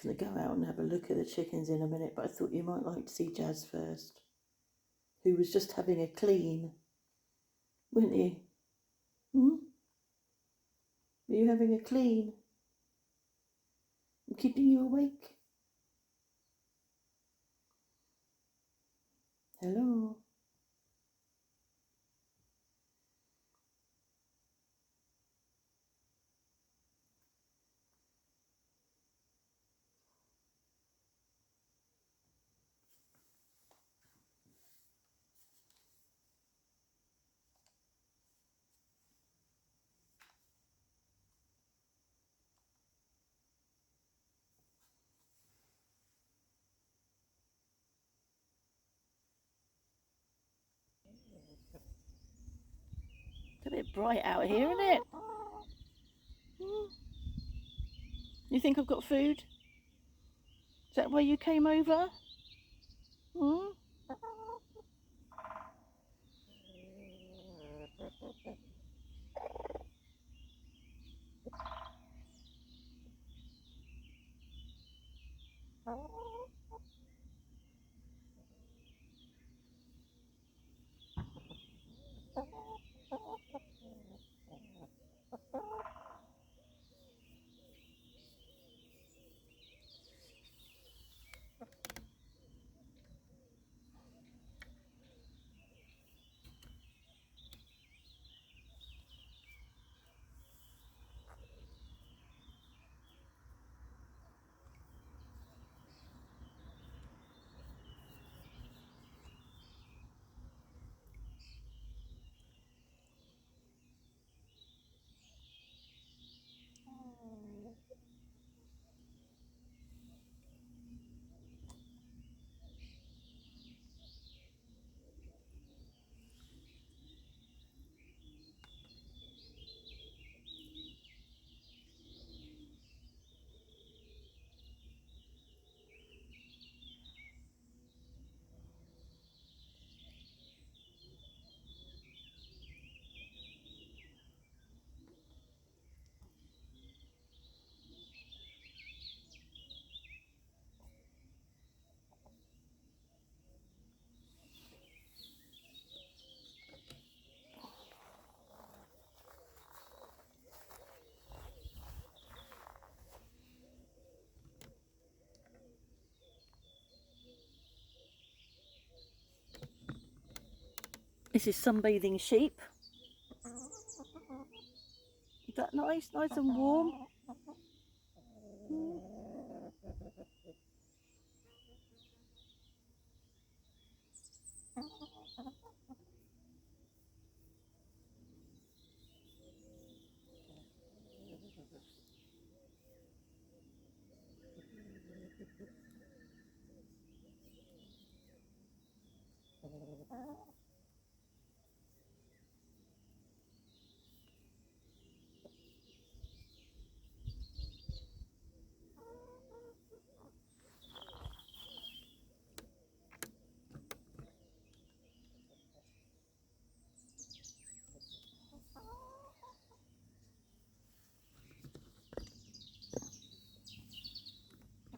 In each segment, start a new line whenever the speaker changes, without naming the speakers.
Gonna go out and have a look at the chickens in a minute, but I thought you might like to see Jazz first, who was just having a clean, weren't you? Hmm? Were you having a clean? I'm keeping you awake. Hello? It's a bit bright out here, isn't it? You think I've got food? Is that why you came over? Hmm? This is sunbathing sheep. Is that nice? Nice and warm?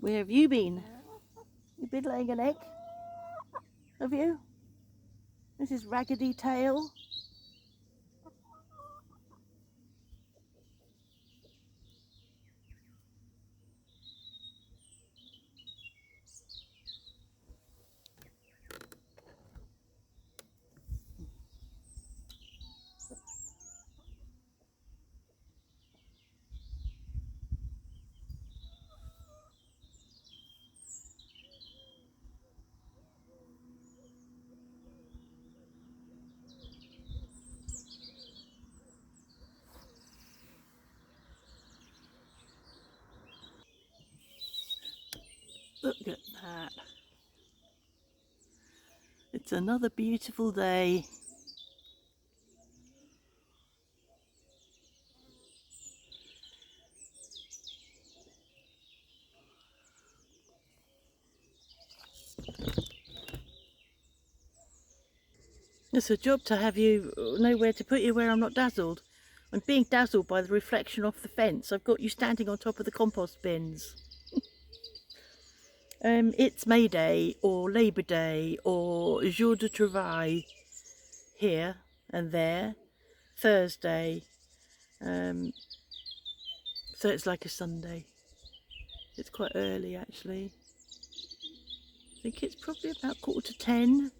Where have you been? You've been laying an egg? Have you? This is Raggedy Tail. Look at that. It's another beautiful day. It's a job to have you know where to put you where I'm not dazzled. I'm being dazzled by the reflection off the fence. I've got you standing on top of the compost bins. It's May Day or Labour Day or Jour de Travail here and there, Thursday, so it's like a Sunday. It's quite early actually. I think it's probably about 9:45.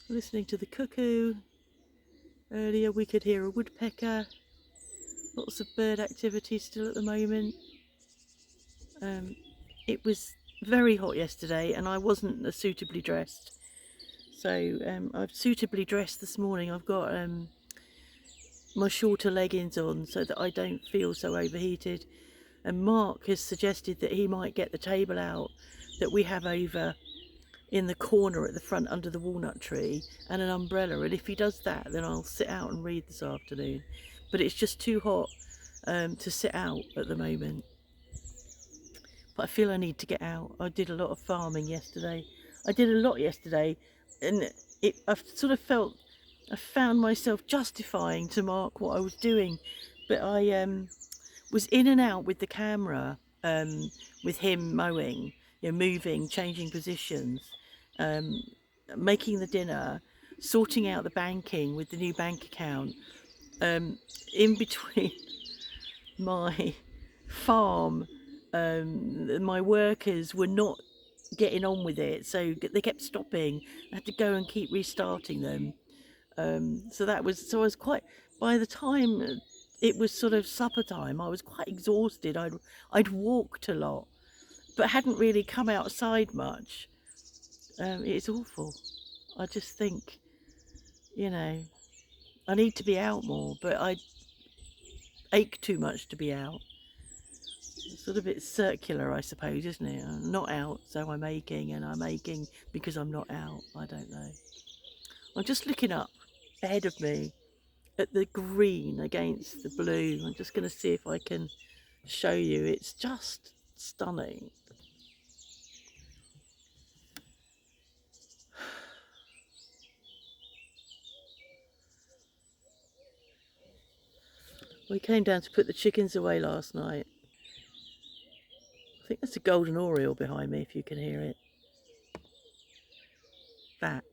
Listening to the cuckoo. Earlier we could hear a woodpecker. Lots of bird activity still at the moment. It was very hot yesterday and I wasn't suitably dressed. So I've suitably dressed this morning. I've got my shorter leggings on so that I don't feel so overheated. And Mark has suggested that he might get the table out that we have over in the corner at the front under the walnut tree and an umbrella, and if he does that then I'll sit out and read this afternoon. But it's just too hot to sit out at the moment. But I feel I need to get out. I did a lot of farming yesterday. I did a lot yesterday, and I've sort of felt, I found myself justifying to Mark what I was doing, but I was in and out with the camera, with him mowing, moving, changing positions, making the dinner, sorting out the banking with the new bank account, in between my farm. My workers were not getting on with it, so they kept stopping. I had to go and keep restarting them. So I was quite, by the time it was sort of supper time, I was quite exhausted. I'd walked a lot, but hadn't really come outside much. It's awful. I just think, I need to be out more, but I ache too much to be out. It's sort of a bit circular, I suppose, isn't it? I'm not out, so I'm aching, and I'm aching because I'm not out. I don't know. I'm just looking up ahead of me at the green against the blue. I'm just going to see if I can show you. It's just stunning. We came down to put the chickens away last night. I think that's a golden oriole behind me, if you can hear it. That's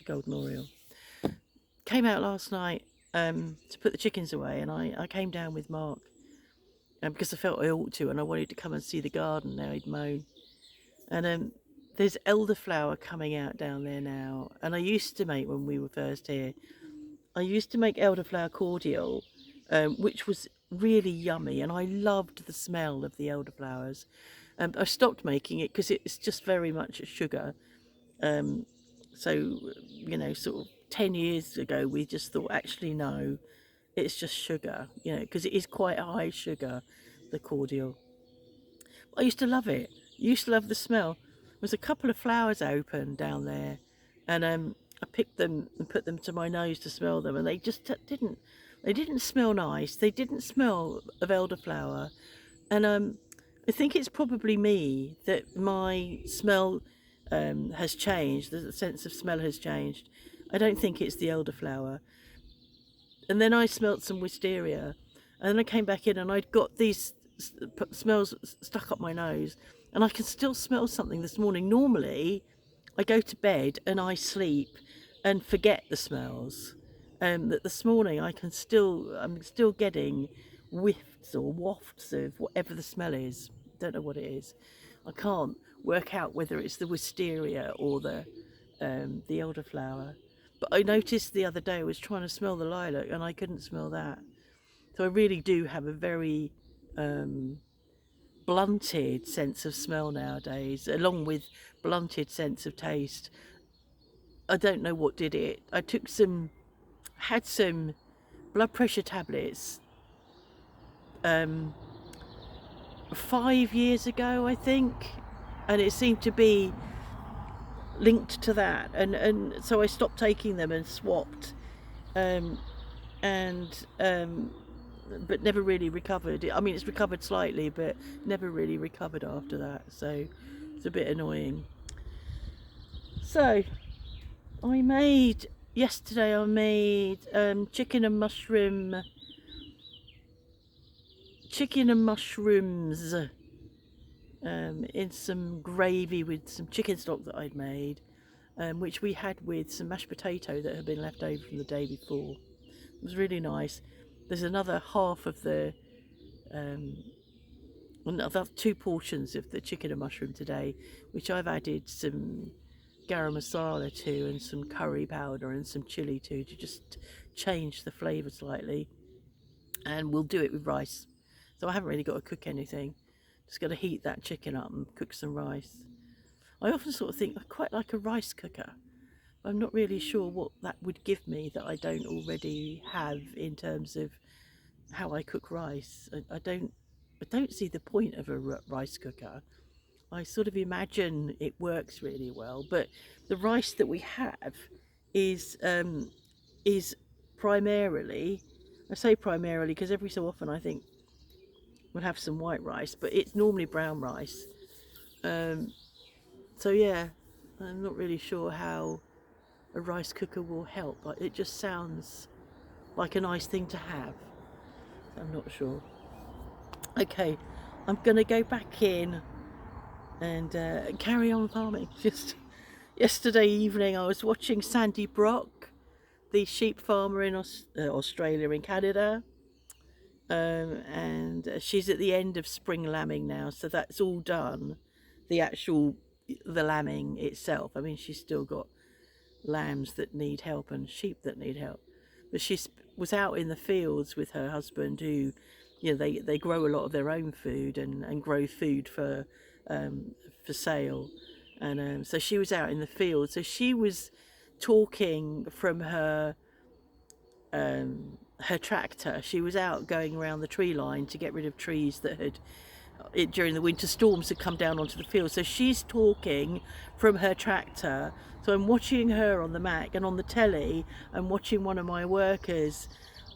a golden oriole. Came out last night to put the chickens away, and I came down with Mark because I felt I ought to, and I wanted to come and see the garden now he'd mown. And there's elderflower coming out down there now, and I used to make, when we were first here, I used to make elderflower cordial, which was really yummy, and I loved the smell of the elderflowers. I stopped making it because it's just very much sugar. So, sort of 10 years ago, we just thought, actually, no, it's just sugar, because it is quite high sugar, the cordial. I used to love it. I used to love the smell. There was a couple of flowers open down there, and I picked them and put them to my nose to smell them, and they just didn't smell nice. They didn't smell of elderflower, and I think it's probably me that my smell has changed. The sense of smell has changed. I don't think it's the elderflower. And then I smelt some wisteria, and then I came back in and I'd got these smells stuck up my nose, and I can still smell something this morning. Normally I go to bed and I sleep and forget the smells, that this morning I'm still getting whiffs or wafts of whatever the smell is. Don't know what it is. I can't work out whether it's the wisteria or the elderflower. But I noticed the other day I was trying to smell the lilac and I couldn't smell that. So I really do have a very blunted sense of smell nowadays, along with blunted sense of taste. I don't know what did it. I had some blood pressure tablets 5 years ago, I think, and it seemed to be linked to that, and so I stopped taking them and swapped, and but never really recovered. I mean, it's recovered slightly, but never really recovered after that, so it's a bit annoying. So yesterday I made chicken and mushrooms in some gravy with some chicken stock that I'd made, which we had with some mashed potato that had been left over from the day before. It was really nice. There's another half of the another 2 portions of the chicken and mushroom today, which I've added some garam masala to, and some curry powder and some chili to just change the flavour slightly. And we'll do it with rice. So I haven't really got to cook anything. Just got to heat that chicken up and cook some rice. I often sort of think I quite like a rice cooker. I'm not really sure what that would give me that I don't already have in terms of how I cook rice. I don't see the point of a rice cooker. I sort of imagine it works really well, but the rice that we have is primarily, I say primarily because every so often I think we'll have some white rice, but it's normally brown rice. Um, so yeah, I'm not really sure how a rice cooker will help. But it just sounds like a nice thing to have. I'm not sure. Okay, I'm gonna go back in and carry on farming. Just yesterday evening, I was watching Sandy Brock, the sheep farmer in Australia and Canada, and she's at the end of spring lambing now, so that's all done. The lambing itself. I mean, she's still got lambs that need help and sheep that need help, but she was out in the fields with her husband, who, they grow a lot of their own food and grow food for sale, and so she was out in the field. So she was talking from her tractor. She was out going around the tree line to get rid of trees that during the winter storms had come down onto the field. So she's talking from her tractor. So I'm watching her on the Mac, and on the telly I'm watching one of my workers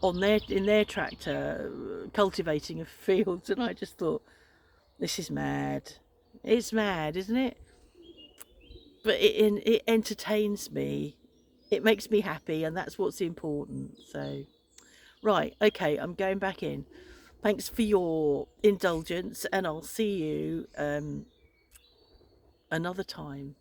in their tractor cultivating a field, and I just thought, this is mad. It's mad, isn't it? But it entertains me. It makes me happy, and that's what's important. So right, okay, I'm going back in. Thanks for your indulgence, and I'll see you another time.